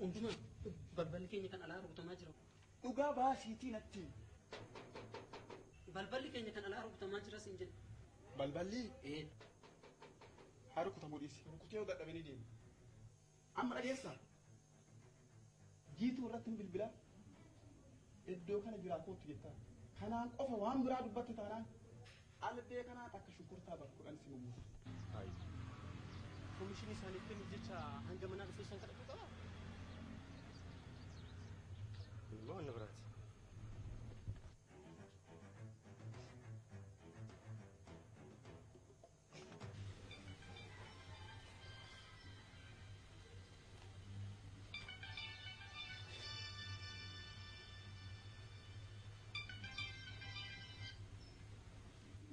Unduma balballi keenya kan alaa rukutamaa jira. Dhugaa baasiitiin atti. Balballi keenya kan alaa rukutamaa jira siin jedhe. Balballi? Haa rukutamuu dhiisi. Rukutee yoo dadhabanii deemu. Amma dhageessaa. Jiituu irratti bilbila. Iddoo kana jiraa kootu jettaa. Kanaan qofa waan biraa dubbatte taanaan albee kanaa akka shunkurtaa bakkuudhaan si mummuusa. Komishinii isaaniitti jecha hanga manaa dhufee isaan kadhatu qaba. Waan na biraati.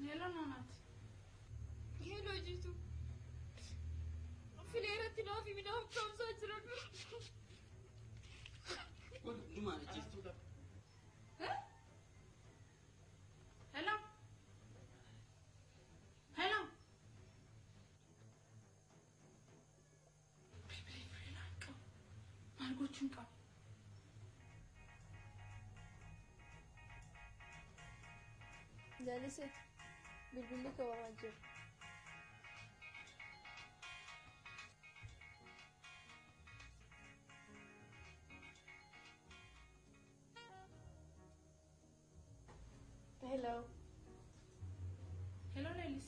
Hello Nanat. Hello Jitu. Fileeratti naaf midhaan kaamsaa jiran. Unduma Jitu. Hello. Hello. Maal gochuun qaba? Jalise bilbilli qabamaa jiru. Hello. Hello Lelis.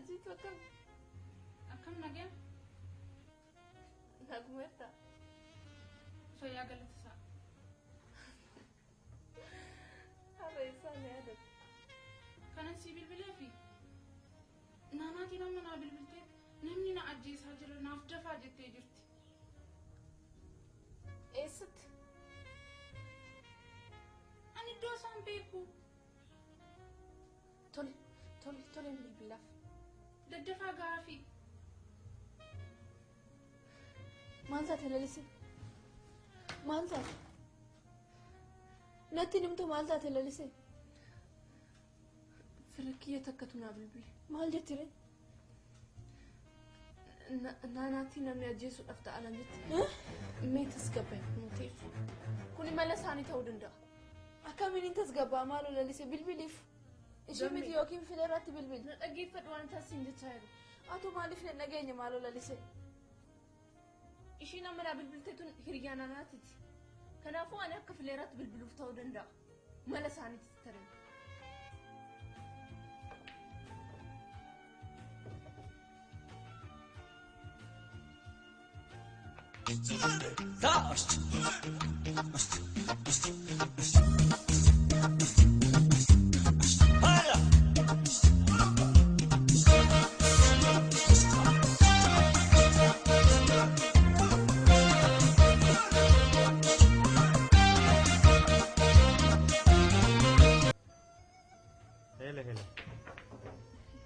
Jitu akkam? Akkam nagaa? Nagumeerta. Fayyaa galatasaa. Har'a isaan yaadatu. Kanan si bilbilee fi naanaatiin amma naa bilbiltee namni na ajjeesaa jira naaf dafaa jettee jirti. Eessatti? Ani iddoo isaan beeku. Tole hin bilbilaaf. Daddafaa gaafii. Maal taate Lalise? Maal taate? Natti nimtu maal taate Lalise? Firakiyya takkatu naa bilbile. Maal jettire? Naanaatii namni ajjeesuudhaaf ta'alan jetti. Mee tasgabbaa nuteessu. Kuni mala isaanii ta'uu danda'a. Akkamiin tasgabbaa maaloo Lalise bilbiliif? Ishii miti yookiin fileerratti bilbil. Na dhaggeeffadhu waan taasisin jechaa jiru. Atu maaliif na dhageenya maaloo Lalise? Ishiin amma naa bilbiltee tun hiriyaa naanaatiiti. Kanaafuu ani akka fileerratti bilbiluuf ta'uu danda'a. Mala isaaniitti tarin.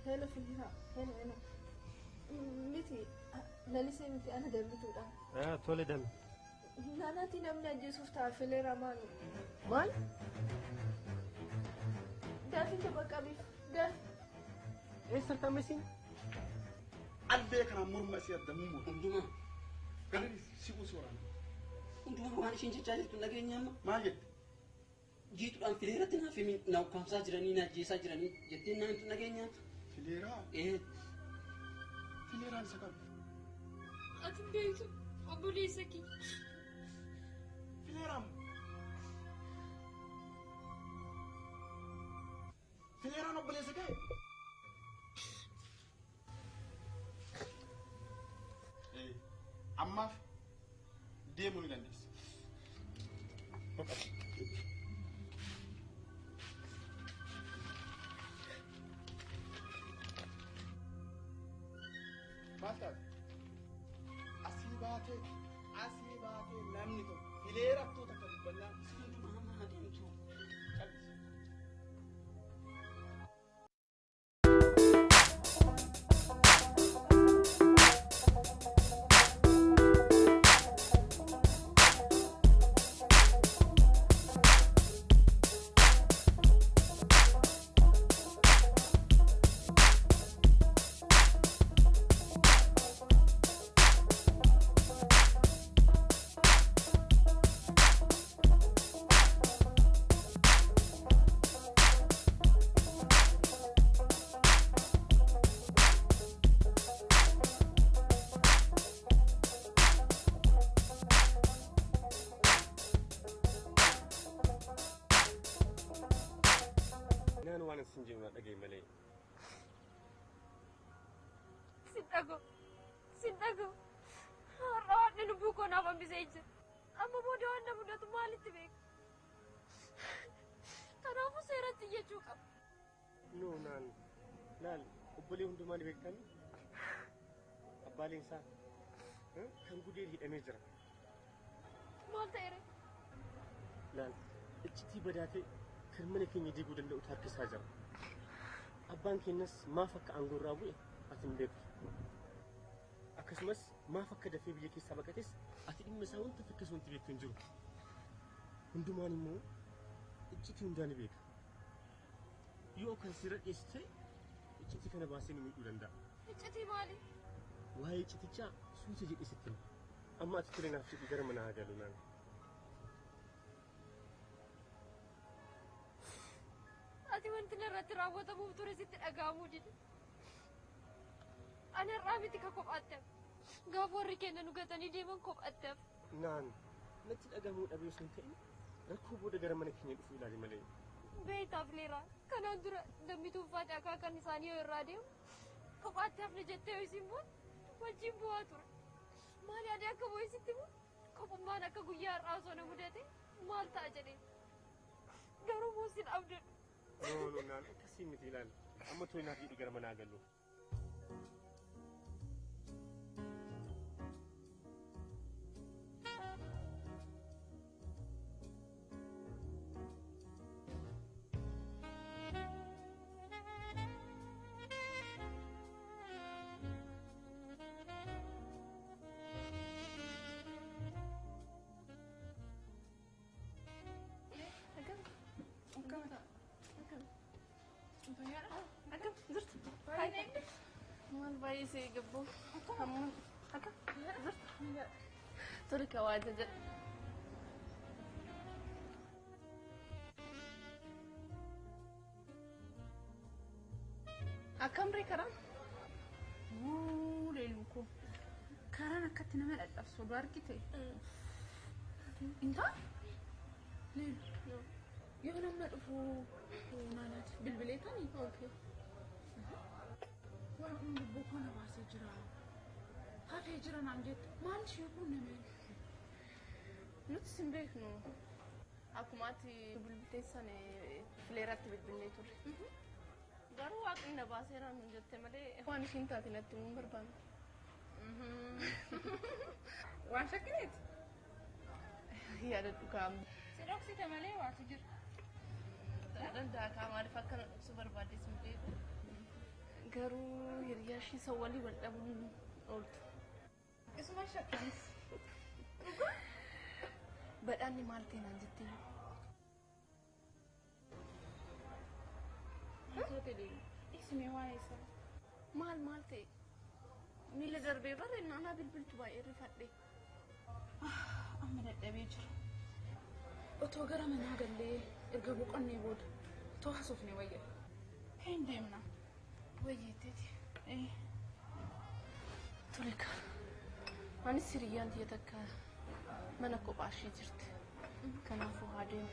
Hello Filha. Hello. Miti Lalise miti ana dambituudha. Tole dami. Naanaatii namni ajjeesuuf ta'a fileera maali? Maal? Daafin tabaqqabiif. Daaf. Eessatti ammasiin? Albee kanaan morma isii addamuu muru. Unduma. Galii si usuuraan. Unduma waan ishiin jechaa jirtu nageenya amma. Maal jette? Jiituudhaan fileeratti naaf na ukkaamsaa jiranii na ajjeesaa jiranii jettee naantu nageenya. Fileeraa? Fileeraan isa qabu. Ati beektu obboleessa kee. Fileeraan. Fileeraan obboleessa kee? Ammaaf deemuu ni dandeessa. Maal taate? Asii baatee namni tokko fileerattuu takka dubbannaa. Unduma amma adeemtu. Callis. Sindago. Har'aan lubbuu koo naaf hambisee jira. Amma booda waan na mudatu maalitti beeku? Kanaafuu seeratti iyyachuu qaba. Naan laal obbolee hundumaan beektanii abbaaleen isaa kan gudee hidhamee jira. Maal ta'eere? Laal iccitii badaatee kan mana keenya diiguu danda'u harkisaa jira. Abbaan keenyas maaf akka aangoorraa bu'e ati hin beektu. Akkasumas maaf akka dafee biyya keessaa baqates ati dhimma isaa wanta fakkeessu wanti beektu hin jiru. Hundumaan immoo iccitii hundaan beeka. Yoo kan sirra dhiyeessite iccitii kana baasee nu miidhuu danda'a. Iccitii maali? Waa'ee iccitichaa suuta jedhee sitti amma ati ture naaf jedhi gara manaa galu naan. Ati wanti narratti raawwatamuuf ture sitti dhaga'amuu dide. Ani har'aa miti ka kophaatti hafe. Gaafa warri keenya nu gatanii deeman kophaatti hafe. Naan natti dhagahamuu dhabee sun ta'e rakkoo booda gara mana keenya dhufuu ilaali malee. Beektaaf leeraa kanaan dura dammi tuuffaa akaakan isaanii yoo irraa deemu kophaatti hafne jettee yoo isin bu'an wajjin bu'aa ture. Maali adi akka bu'isitti bu'u kophummaan akka guyyaa har'aa osoo na mudate maal ta'a jedhee garuu muusin abdadhu. Naan akkasii miti ilaali amma ture naaf jedhi gara manaa gallu. Maal baay'ee si eegabbu. Akka zirta. Tole ka waa jaja. Akkamri karaan? Leeluu koo karaan akkatti nama dhadhabsu oduu argite. Intaa? Leeluu yoo nama dhufu naanaati bilbileetanii? Waan lubbuu koo na baasee jira. Hafee jira naan jettu maal ishee kun nameen? Nuti sin beeknu. Akkuma ati bilbilteessan fileeratti bilbilnee turre. Garuu waaqni na baaseera nuun jette malee waan ishiin taate natti himuun barbaanne. Waan shakkineeti? Yaada dhugaam. Si dhoksite malee waatu jira. Danda'a kaa maaliif akka na dhoksu barbaadde sin beeku. Garuu hiriyaa ishii isa walii wal dhabuun ooltu. Isuma shakkinis. Badhaanni maal ta'e naan jettee? Ismee waa'ee isaa. Maal ta'e? Miila darbee barree naanaa bilbiltu baay'ee rifadhe. Amma dadhabee jira. Otoo gara manaa gallee erga boqonnee booda otoo haasofne wayya. Hin deemna. Wayyeetteeti. Tole kaa. Anis hiriyyaan tiyya takka mana kophaa ishee jirti. Kanaafuu haa deemu.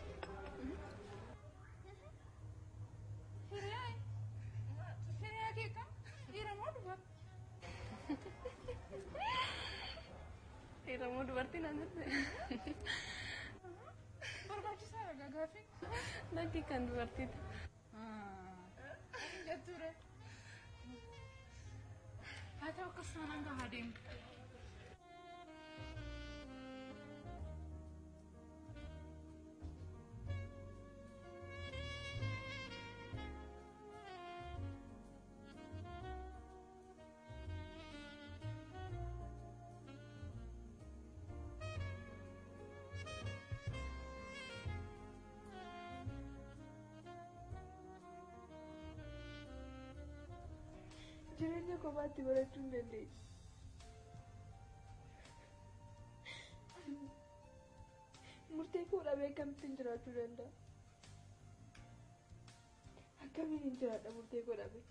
Hiriyaa kee kam? Dhiira moo dubara? Dhiira moo dubartii naan jette? Barbaachisaa ragaa gaaffii? Lakkii kan dubartiiti. Jetture. Haa ta'u akkas taanaan haa deemtu. Jireenya kophaatti barachuu hin dandeessu. Murtee koo dhabee akkamittiin jiraachuu danda'a? Akkamiin hin jiraadha murtee koo dhabee?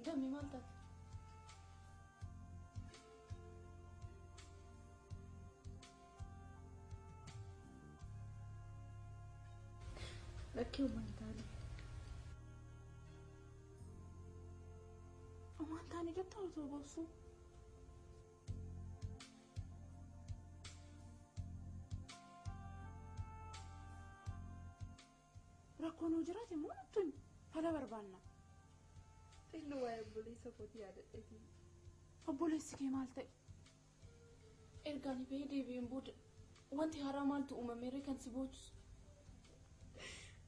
Dammi maal taate? Lakkee uumaan taale. Uumaan taane jettaa otoo boosuu. Rakkoon hoo jiraate moo nutti fala barbaanna? Xinnoo waa'ee obboleessa kootii yaadadheetii. Obboleessi kee maal ta'e? Ergaan bahee deebi'een booda wanti haaraa maaltu uumamee kan si boochisu?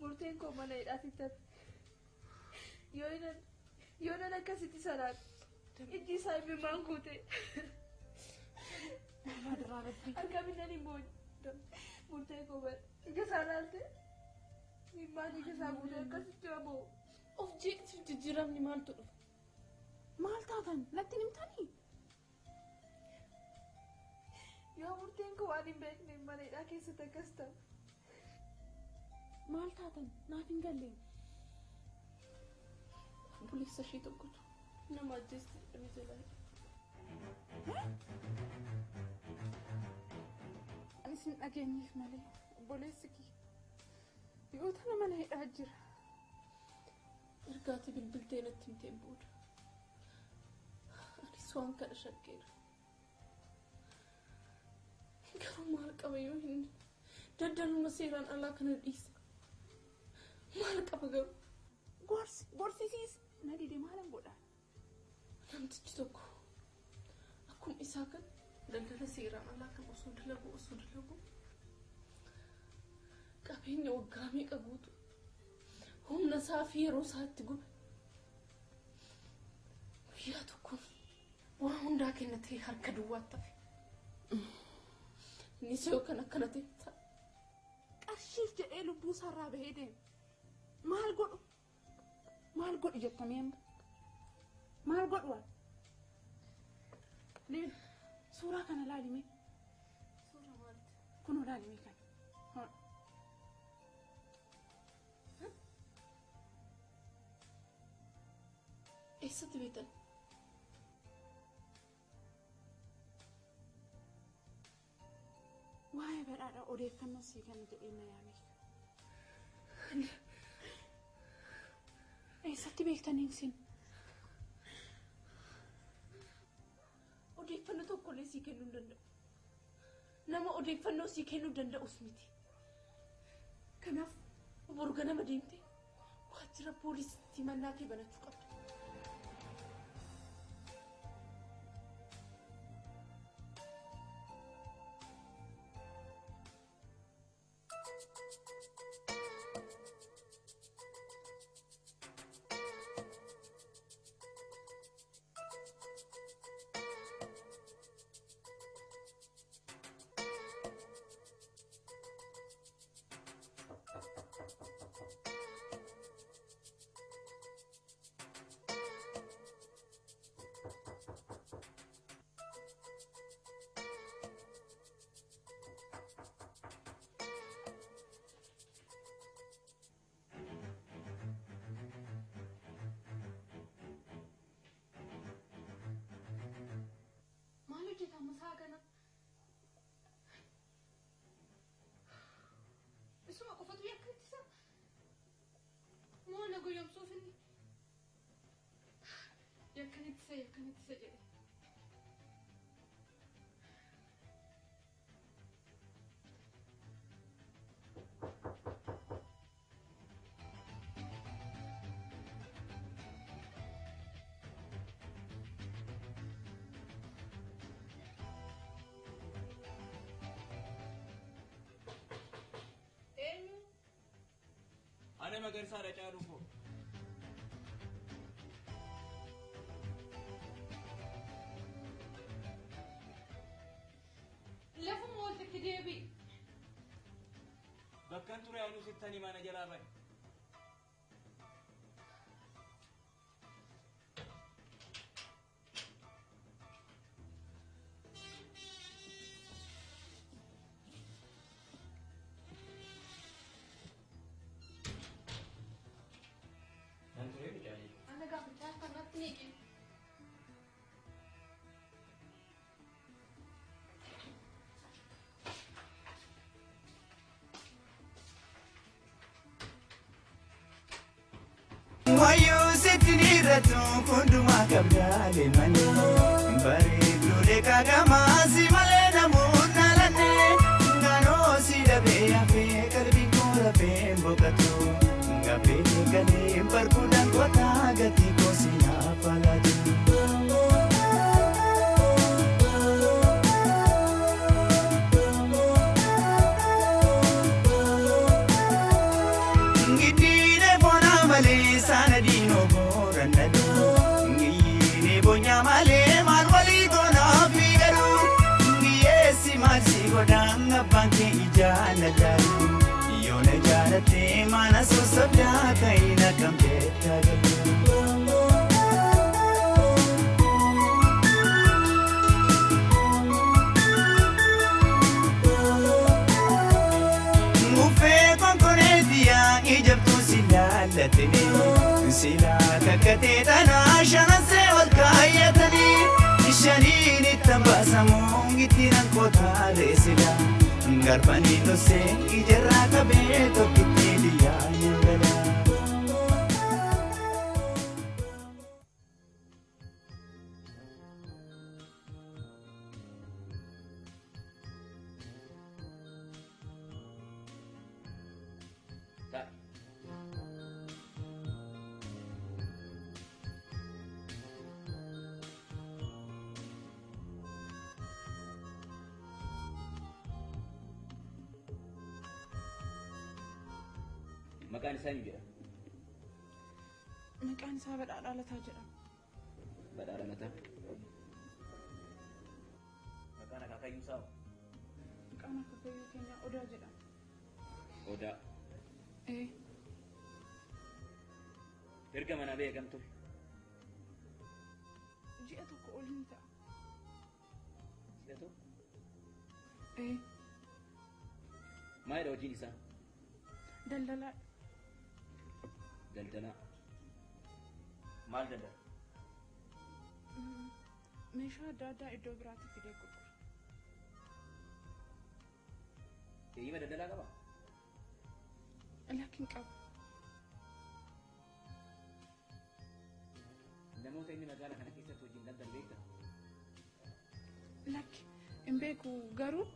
Murteen koo mana hidhaatitti hafe. Yoo nan akkasitti sanaan ijji isaa imimmaan guute. Madaraa rabbii. Argaminnan hin boonye. Murteen koo bara ija isaa laalte. Imimmaan ija isaa guute akkasitti hamoo. Of jeeqsiif jijjiiramni maaltu dhufa? Maal taatan? Natti himtanii? Yoo murteen koo waan hin beekne mana hidhaa keessatti akkas ta'u. Maal taatan? Naaf hin galleen. Obboleessa ishee tokkotu nama ajjeesti jedhamee jalaa. Anis hin dhageenyeef malee obboleessi kee yoo tana mana hidhaa jira. Ergaati bilbiltee natti himteen booda anis waan kana shakkeera. Garuu maal qaba yoo hin daddaluma seeraan alaa kana dhiisa? Maal qaba garuu? Gorsisiis na dide maalan godhaa? Namtichi tokko akkuma isaa kan daldala seeraan alaa kan osoo dalagu qabeenya waggaa meeqa guutu humna isaa fi yeroo isaatti gube. Guyyaa tokko waan hundaa kennatee harka duwwaatti hafe. Innis yoo kan akkana ta'e qarshiif jedhee lubbuu isaarraa bahee deema. Maal godhu? Maal godhu jettamee amma? Maal godhu waan? Liin suuraa kana laalimee. Suura maaliiti? Kunoo laalimee kana. Eessatti beektan? Waa'ee badhaadhaa odeeffannoo sii kana jedhee na yaame. Eessatti beektanii isin? Odeeffannoo tokkollee sii kennuu hin danda'u. Nama odeeffannoo sii kennuu danda'us miti. Kanaaf boru ganama deemtee waajjira poolisiitti mannaa kee banachuu qabda. Musagana. Isuma qofatu yakkattisa. Moo nagu yomsuuf inni. Yakkanittisa jedhe. Ane magarsa ada caalu ko. Lafu moolti deebi. Bakkan ture anu sittani mana jalaa bani. Anda gak percaya karena tinggi. irrattu hundumaa qabdaalee malee bareedduu leekaa gamaasi malee namuun naalanne naannoo si dhabee hafee qalbii koo rafee boqotu gabbee galee barkuudhaan qotaa gatii koo si naaf alaati. Sana dino borandadu ngiyine bonya male man wali gona figaru ngiyesi masi godanga banke ijana daru yona jarate mana so sabda kaina kampeta mufe konkonetia ijabtu silalatini sila kakate tana shana se walkayatani shanini tambasamu ngitiran kota resila garbani to se ijarra kabe to kitiliya nyangala Maqaan isaa ni jedhama. Maqaan isaa Badhaadhaa Lataa jedhama. Badhaadhaa Lataa. Maqaan akaakayyuu isaa hoo? Maqaan akaakayyuu keenyaa Odaa jedhama. Odaa. Erga mana ba'ee kam ture? Ji'a tokko ol hin ta'a. Ji'a tokko? Maalidha hojiin isaa? Daldalaa. Daldalaa. Maal daldala? Meeshaa adda addaa iddoo biraatti fidee gurgura. Eeyyama daldalaa qaba? Lakkin qaba. Namoota inni magaalaa kana keessatti hojiin daldalu beekta? Lakki hin beeku garuu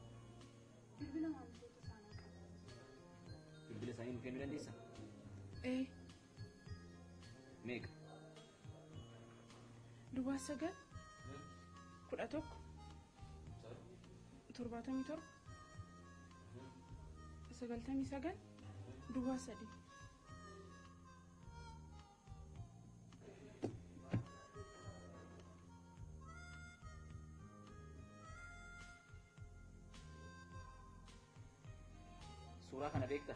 bilbila maamiltoota isaanii qaba. Bilbila isaanii nuuf kennuu dandeessa? Meeqa? 9 11 77 99 3. Suuraa kana beekta?